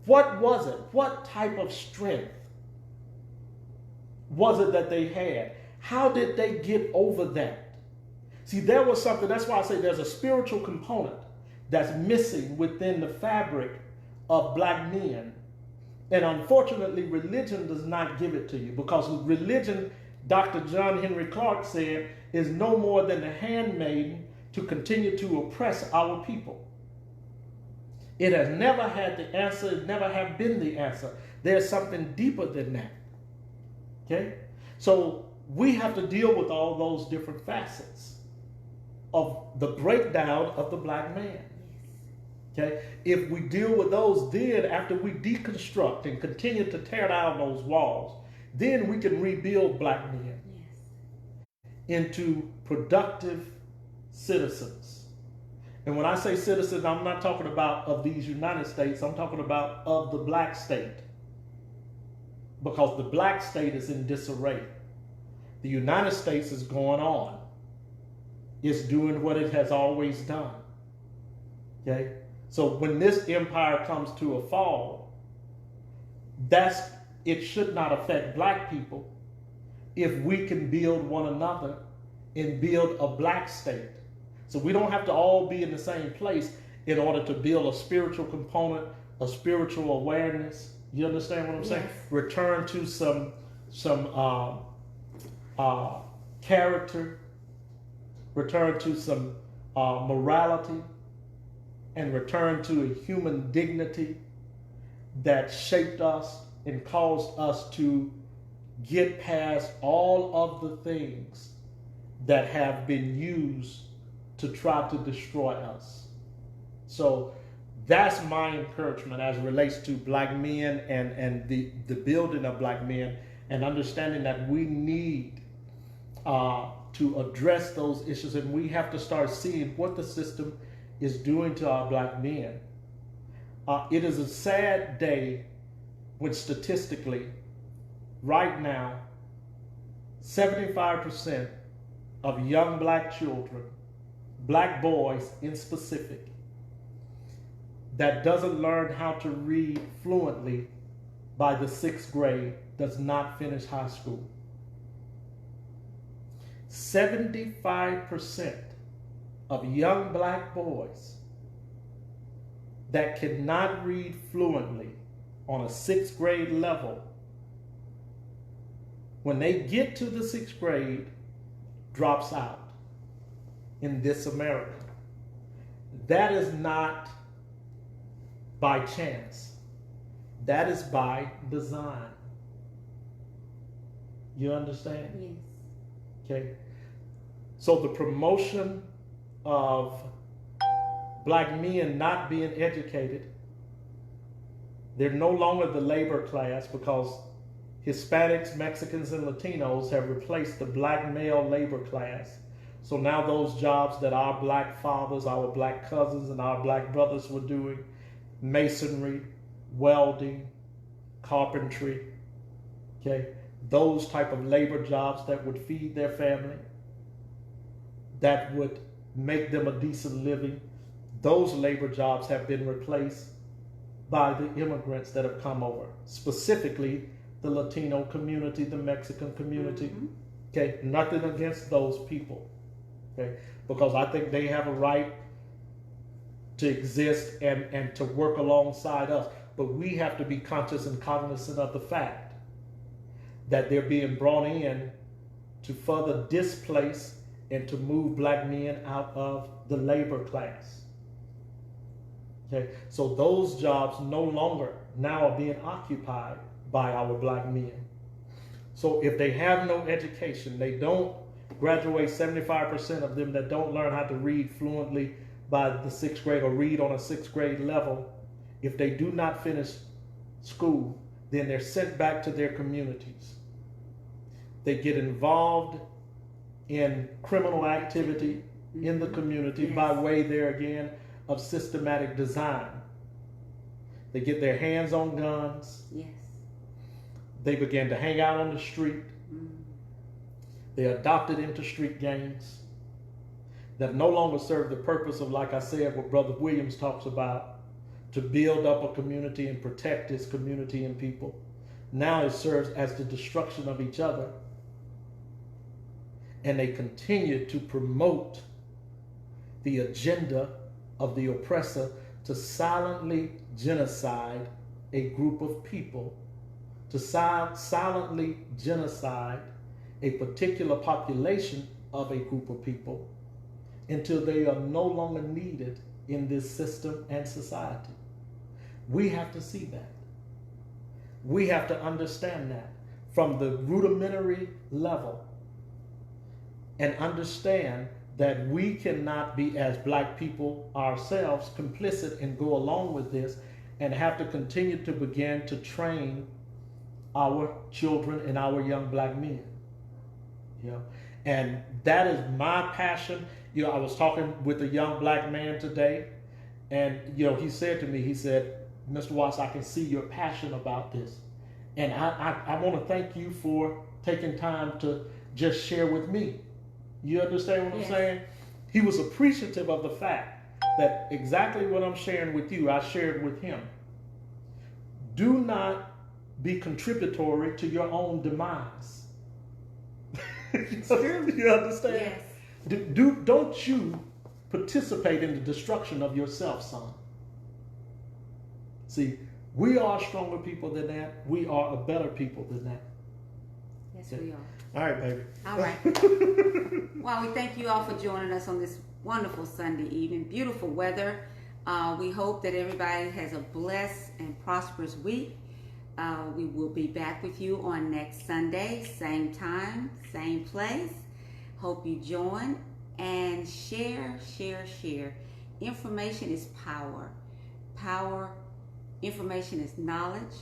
What was it? What type of strength was it that they had? How did they get over that? See, there was something, that's why I say there's a spiritual component that's missing within the fabric of black men. And unfortunately, religion does not give it to you, because religion, Dr. John Henry Clark said, is no more than the handmaiden to continue to oppress our people. It has never had the answer, it never have been the answer. There's something deeper than that. Okay? So we have to deal with all those different facets of the breakdown of the black man. Okay? If we deal with those, then after we deconstruct and continue to tear down those walls, then we can rebuild black men into productive citizens. And when I say citizens, I'm not talking about of these United States, I'm talking about of the black state. Because the black state is in disarray. The United States is going on. It's doing what it has always done. Okay? So when this empire comes to a fall, it should not affect black people if we can build one another and build a black state. So we don't have to all be in the same place in order to build a spiritual component, a spiritual awareness. You understand what I'm saying? Return to some character, return to some morality, and return to a human dignity that shaped us and caused us to get past all of the things that have been used to try to destroy us. So that's my encouragement as it relates to black men and the building of black men, and understanding that we need to address those issues, and we have to start seeing what the system is doing to our black men. It is a sad day when statistically, right now, 75% of young black children, black boys in specific, that doesn't learn how to read fluently by the 6th grade does not finish high school. 75% of young black boys that cannot read fluently on a 6th grade level, when they get to the 6th grade, drops out in this America. That is not by chance. That is by design. You understand? Yes. Okay. So the promotion of black men not being educated, they're no longer the labor class, because Hispanics, Mexicans, and Latinos have replaced the black male labor class. So now those jobs that our black fathers, our black cousins, and our black brothers were doing, masonry, welding, carpentry, okay, those type of labor jobs that would feed their family, that would make them a decent living, those labor jobs have been replaced by the immigrants that have come over, specifically the Latino community, the Mexican community. Mm-hmm. Okay, nothing against those people, okay, because I think they have a right to exist and to work alongside us. But we have to be conscious and cognizant of the fact that they're being brought in to further displace and to move black men out of the labor class. Okay, so those jobs no longer now are being occupied by our black men. So if they have no education, they don't graduate, 75% of them that don't learn how to read fluently by the 6th grade or read on a 6th grade level, if they do not finish school, then they're sent back to their communities. They get involved in criminal activity in the community by way, there again, of systematic design. They get their hands on guns. Yes. They begin to hang out on the street. They're adopted into street gangs that no longer serve the purpose of, like I said, what Brother Williams talks about, to build up a community and protect his community and people. Now it serves as the destruction of each other. And they continue to promote the agenda of the oppressor to silently genocide a group of people, to silently genocide a particular population of a group of people until they are no longer needed in this system and society. We have to see that. We have to understand that from the rudimentary level and understand that we cannot be, as black people ourselves, complicit and go along with this and have to continue to begin to train our children and our young black men. You know? And that is my passion. You know, I was talking with a young black man today, and you know, he said to me, he said, "Mr. Watts, I can see your passion about this. And I want to thank you for taking time to just share with me." You understand what I'm saying? He was appreciative of the fact that exactly what I'm sharing with you, I shared with him. Do not be contributory to your own demise. You understand? Yes. Don't you participate in the destruction of yourself, son. See, we are stronger people than that. We are a better people than that. Yes, we are. All right, baby. All right. Well, we thank you all for joining us on this wonderful Sunday evening. Beautiful weather. We hope that everybody has a blessed and prosperous week. We will be back with you on next Sunday, same time, same place. Hope you join and share. Information is power. Information is knowledge.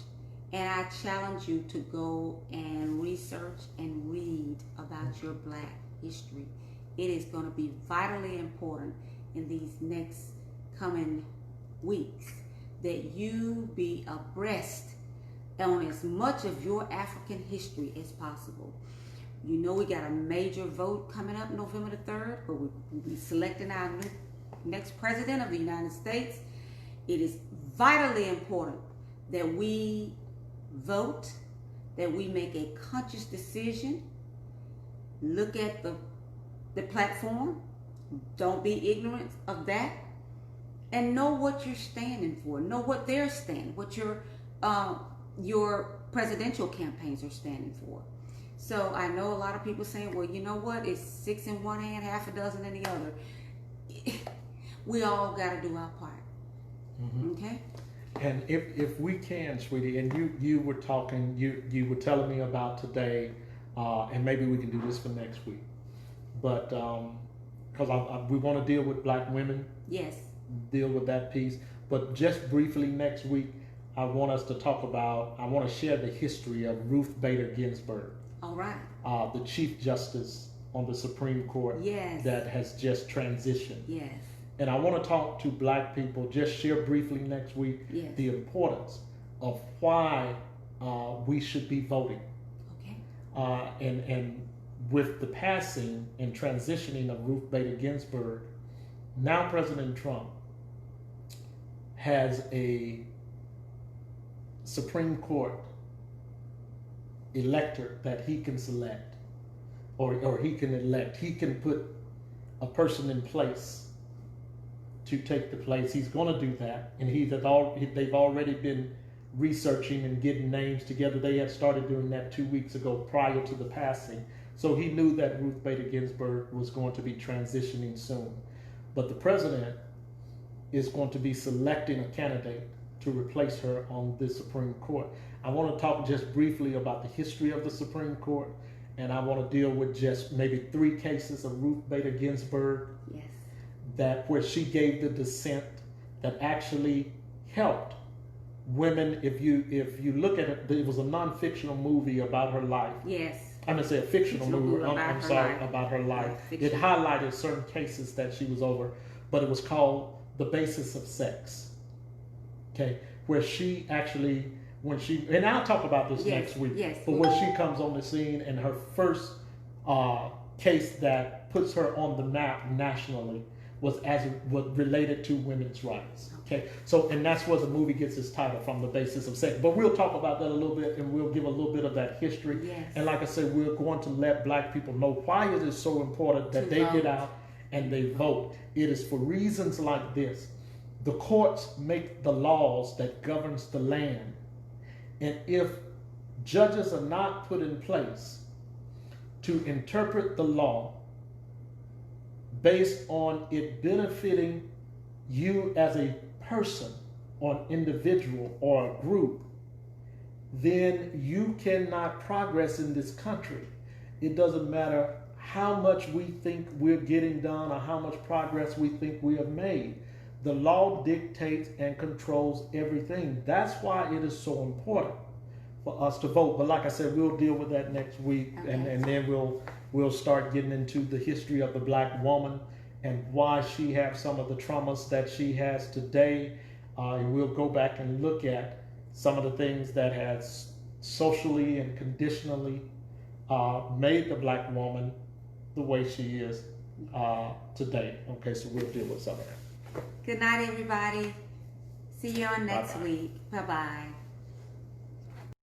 And I challenge you to go and research and read about your black history. It is going to be vitally important in these next coming weeks that you be abreast on as much of your African history as possible. You know, we got a major vote coming up November the 3rd, but we'll be selecting our next president of the United States. It is vitally important that we vote, that we make a conscious decision, look at the platform, don't be ignorant of that, and know what you're standing for, know what they're standing, what your presidential campaigns are standing for. So I know a lot of people saying, well, you know what, it's 6 in one hand, half a dozen in the other. We all got to do our part. Mm-hmm. Okay? And if we can, sweetie, and you were talking, you were telling me about today, and maybe we can do this for next week, but because we want to deal with black women. Yes. Deal with that piece. But just briefly next week, I want us to talk about, I want to share the history of Ruth Bader Ginsburg. All right. The Chief Justice on the Supreme Court. Yes. That has just transitioned. Yes. And I want to talk to black people, just share briefly next week, yes, the importance of why we should be voting. Okay. And with the passing and transitioning of Ruth Bader Ginsburg, now President Trump has a Supreme Court elector that he can select, or he can elect. He can put a person in place to take the place. He's going to do that, and they've already been researching and getting names together. They had started doing that 2 weeks ago prior to the passing. So he knew that Ruth Bader Ginsburg was going to be transitioning soon. But the president is going to be selecting a candidate to replace her on the Supreme Court. I want to talk just briefly about the history of the Supreme Court, and I want to deal with just maybe 3 cases of Ruth Bader Ginsburg. Yes. That where she gave the dissent that actually helped women. If you look at it, it was a non-fictional movie about her life. Yes. I'm gonna say a fictional movie. About her life. It highlighted certain cases that she was over, but it was called The Basis of Sex. Okay, where she actually, and I'll talk about this next week. Yes. But when she comes on the scene, and her first case that puts her on the map nationally was related to women's rights. Okay, so and that's where the movie gets its title from, The Basis of Sex. But we'll talk about that a little bit, and we'll give a little bit of that history. Yes. And like I said, we're going to let Black people know why it is so important that they get out and they vote. It is for reasons like this. The courts make the laws that governs the land, and if judges are not put in place to interpret the law based on it benefiting you as a person or an individual or a group, then you cannot progress in this country. It doesn't matter how much we think we're getting done or how much progress we think we have made. The law dictates and controls everything. That's why it is so important for us to vote. But like I said, we'll deal with that next week, okay. and then we'll start getting into the history of the Black woman and why she has some of the traumas that she has today. And we'll go back and look at some of the things that has socially and conditionally made the Black woman the way she is today. Okay, so we'll deal with some of that. Good night, everybody. See you on next Bye-bye. week. Bye-bye.